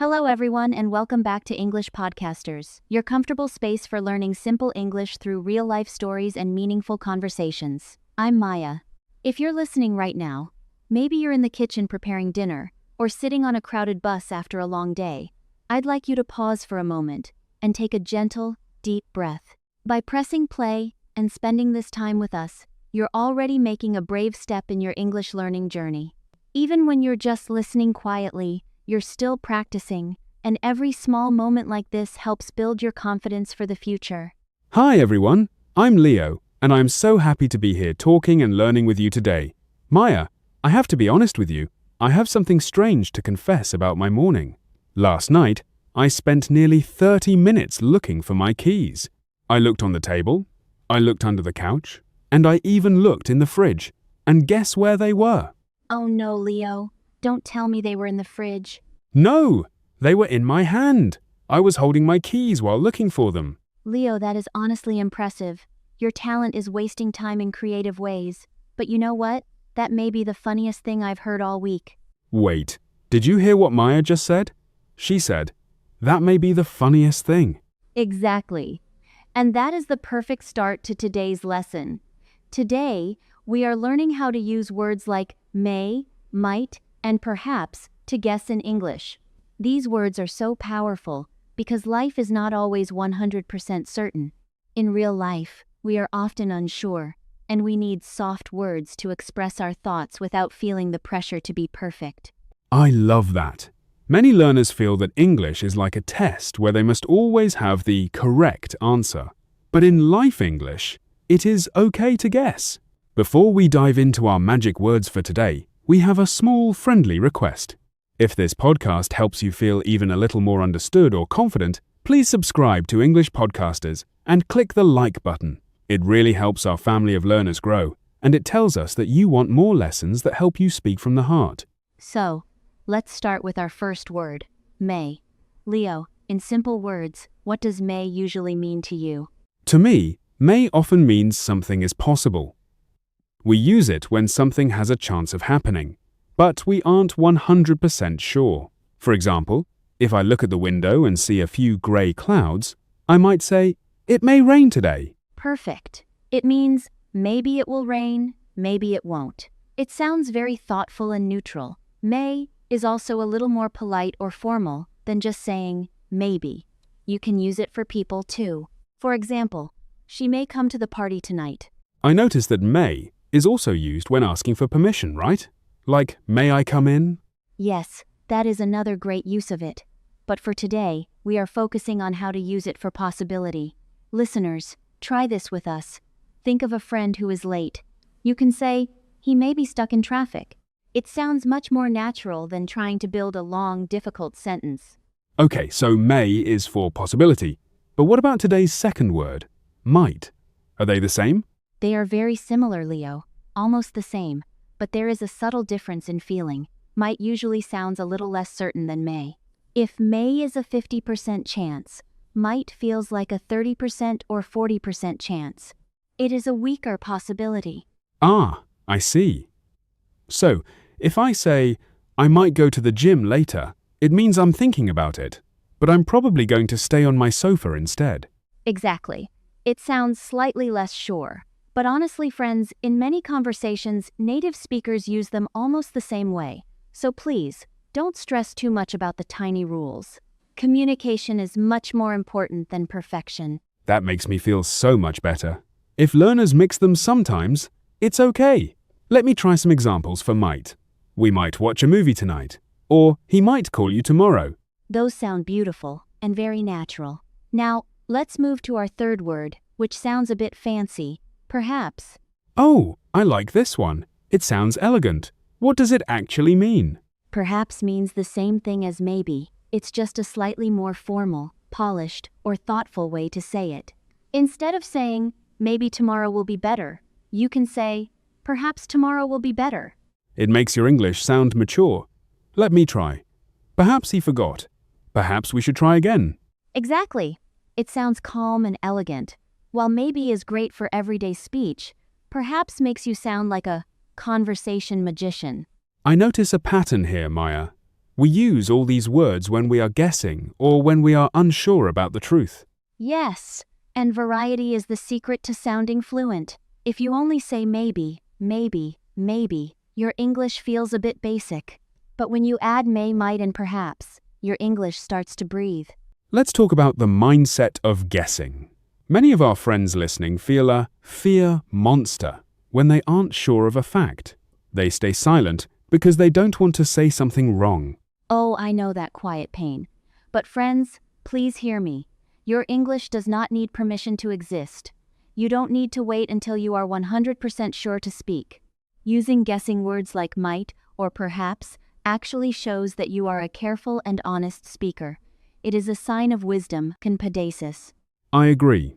Hello, everyone, and welcome back to English Podcasters, your comfortable space for learning simple English through real life stories and meaningful conversations. I'm Maya. If you're listening right now, maybe you're in the kitchen preparing dinner, or sitting on a crowded bus after a long day, I'd like you to pause for a moment and take a gentle, deep breath. By pressing play and spending this time with us, you're already making a brave step in your English learning journey. Even when you're just listening quietly, you're still practicing, and every small moment like this helps build your confidence for the future. Hi everyone, I'm Leo, and I'm so happy to be here talking and learning with you today. Maya, I have to be honest with you, I have something strange to confess about my morning. Last night, I spent nearly 30 minutes looking for my keys. I looked on the table, I looked under the couch, and I even looked in the fridge. And guess where they were? Oh no, Leo. Don't tell me they were in the fridge. No, they were in my hand. I was holding my keys while looking for them. Leo, that is honestly impressive. Your talent is wasting time in creative ways. But you know what? That may be the funniest thing I've heard all week. Wait, did you hear what Maya just said? She said, that may be the funniest thing. Exactly. And that is the perfect start to today's lesson. Today, we are learning how to use words like may, might, and perhaps to guess in English. These words are so powerful because life is not always 100% certain. In real life, we are often unsure, and we need soft words to express our thoughts without feeling the pressure to be perfect. I love that. Many learners feel that English is like a test where they must always have the correct answer. But in life English, it is okay to guess. Before we dive into our magic words for today, we have a small friendly request. If this podcast helps you feel even a little more understood or confident, please subscribe to English Podcasters and click the like button. It really helps our family of learners grow, and it tells us that you want more lessons that help you speak from the heart. So, let's start with our first word, may. Leo, in simple words, what does may usually mean to you? To me, may often means something is possible. We use it when something has a chance of happening, but we aren't 100% sure. For example, if I look at the window and see a few grey clouds, I might say, it may rain today. Perfect. It means maybe it will rain, maybe it won't. It sounds very thoughtful and neutral. May is also a little more polite or formal than just saying maybe. You can use it for people too. For example, she may come to the party tonight. I notice that may is also used when asking for permission, right? Like, may I come in? Yes, that is another great use of it. But for today, we are focusing on how to use it for possibility. Listeners, try this with us. Think of a friend who is late. You can say, he may be stuck in traffic. It sounds much more natural than trying to build a long, difficult sentence. Okay, so may is for possibility. But what about today's second word, might? Are they the same? They are very similar, Leo. Almost the same. But there is a subtle difference in feeling. Might usually sounds a little less certain than may. If may is a 50% chance, might feels like a 30% or 40% chance. It is a weaker possibility. Ah, I see. So, if I say, I might go to the gym later, it means I'm thinking about it, but I'm probably going to stay on my sofa instead. Exactly. It sounds slightly less sure. But honestly, friends, in many conversations, native speakers use them almost the same way. So please, don't stress too much about the tiny rules. Communication is much more important than perfection. That makes me feel so much better. If learners mix them sometimes, it's okay. Let me try some examples for might. We might watch a movie tonight. Or he might call you tomorrow. Those sound beautiful and very natural. Now, let's move to our third word, which sounds a bit fancy. Perhaps. Oh, I like this one. It sounds elegant. What does it actually mean? Perhaps means the same thing as maybe. It's just a slightly more formal, polished, or thoughtful way to say it. Instead of saying, maybe tomorrow will be better, you can say, perhaps tomorrow will be better. It makes your English sound mature. Let me try. Perhaps he forgot. Perhaps we should try again. Exactly. It sounds calm and elegant. While maybe is great for everyday speech, perhaps makes you sound like a conversation magician. I notice a pattern here, Maya. We use all these words when we are guessing or when we are unsure about the truth. Yes, and variety is the secret to sounding fluent. If you only say maybe, maybe, maybe, your English feels a bit basic. But when you add may, might, and perhaps, your English starts to breathe. Let's talk about the mindset of guessing. Many of our friends listening feel a fear monster when they aren't sure of a fact. They stay silent because they don't want to say something wrong. Oh, I know that quiet pain. But friends, please hear me. Your English does not need permission to exist. You don't need to wait until you are 100% sure to speak. Using guessing words like might or perhaps actually shows that you are a careful and honest speaker. It is a sign of wisdom, pedasis. I agree.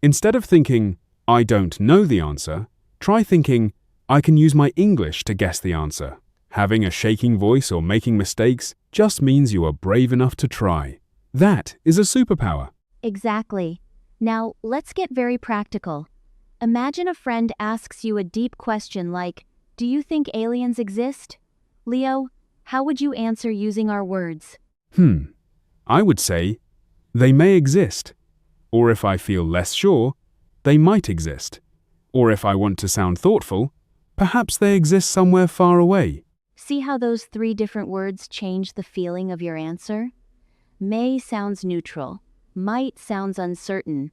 Instead of thinking, I don't know the answer, try thinking, I can use my English to guess the answer. Having a shaking voice or making mistakes just means you are brave enough to try. That is a superpower. Exactly. Now, let's get very practical. Imagine a friend asks you a deep question like, do you think aliens exist? Leo, how would you answer using our words? I would say, they may exist. Or if I feel less sure, they might exist. Or if I want to sound thoughtful, perhaps they exist somewhere far away. See how those 3 different words change the feeling of your answer? May sounds neutral, might sounds uncertain,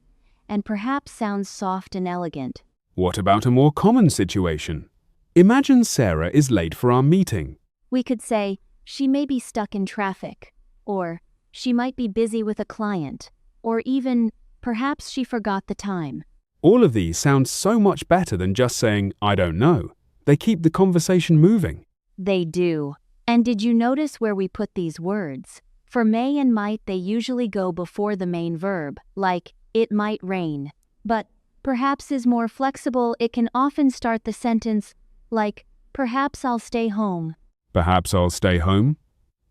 and perhaps sounds soft and elegant. What about a more common situation? Imagine Sarah is late for our meeting. We could say, she may be stuck in traffic, or she might be busy with a client, or even, perhaps she forgot the time. All of these sound so much better than just saying, I don't know. They keep the conversation moving. They do. And did you notice where we put these words? For may and might, they usually go before the main verb, like, it might rain. But perhaps is more flexible. It can often start the sentence, like, perhaps I'll stay home. Perhaps I'll stay home.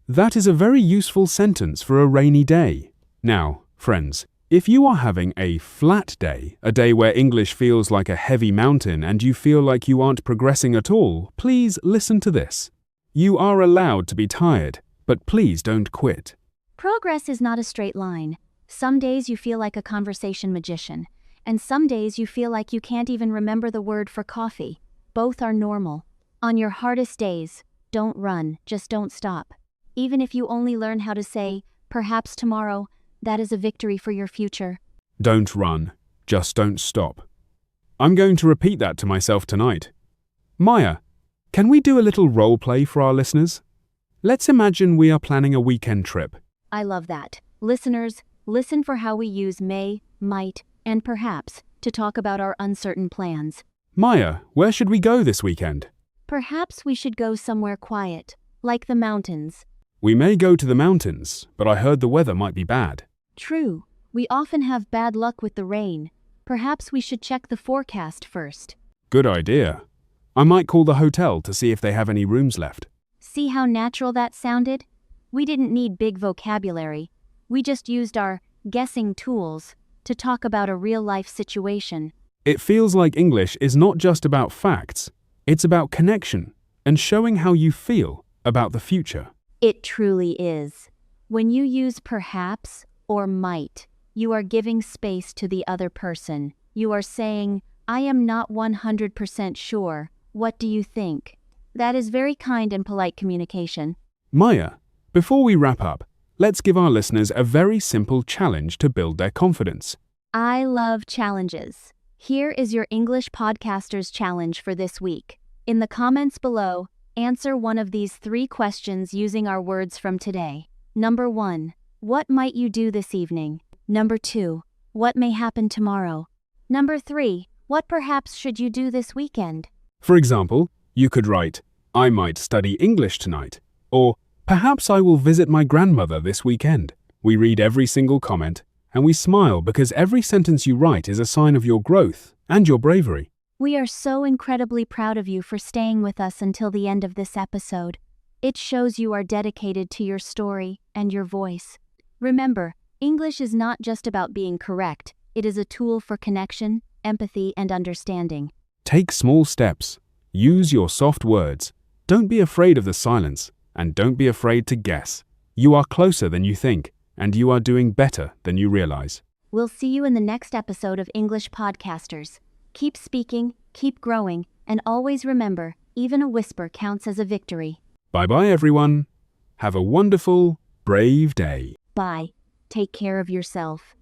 That is a very useful sentence for a rainy day. Now, friends, if you are having a flat day, a day where English feels like a heavy mountain and you feel like you aren't progressing at all, please listen to this. You are allowed to be tired, but please don't quit. Progress is not a straight line. Some days you feel like a conversation magician, and some days you feel like you can't even remember the word for coffee. Both are normal. On your hardest days, don't run, just don't stop. Even if you only learn how to say, perhaps tomorrow, that is a victory for your future. Don't run, just don't stop. I'm going to repeat that to myself tonight. Maya, can we do a little role play for our listeners? Let's imagine we are planning a weekend trip. I love that. Listeners, listen for how we use may, might, and perhaps to talk about our uncertain plans. Maya, where should we go this weekend? Perhaps we should go somewhere quiet, like the mountains. We may go to the mountains, but I heard the weather might be bad. True. We often have bad luck with the rain. Perhaps we should check the forecast first. Good idea. I might call the hotel to see if they have any rooms left. See how natural that sounded? We didn't need big vocabulary. We just used our guessing tools to talk about a real-life situation. It feels like English is not just about facts. It's about connection and showing how you feel about the future. It truly is. When you use perhaps or might, you are giving space to the other person. You are saying, I am not 100% sure. What do you think? That is very kind and polite communication. Maya, before we wrap up, let's give our listeners a very simple challenge to build their confidence. I love challenges. Here is your English Podcasters challenge for this week. In the comments below, answer one of these 3 questions using our words from today. Number 1. What might you do this evening? Number 2. What may happen tomorrow? Number 3. What perhaps should you do this weekend? For example, you could write, I might study English tonight, or perhaps I will visit my grandmother this weekend. We read every single comment, and we smile because every sentence you write is a sign of your growth and your bravery. We are so incredibly proud of you for staying with us until the end of this episode. It shows you are dedicated to your story and your voice. Remember, English is not just about being correct. It is a tool for connection, empathy, and understanding. Take small steps. Use your soft words. Don't be afraid of the silence. And don't be afraid to guess. You are closer than you think, and you are doing better than you realize. We'll see you in the next episode of English Podcasters. Keep speaking, keep growing, and always remember, even a whisper counts as a victory. Bye-bye, everyone. Have a wonderful, brave day. Bye. Take care of yourself.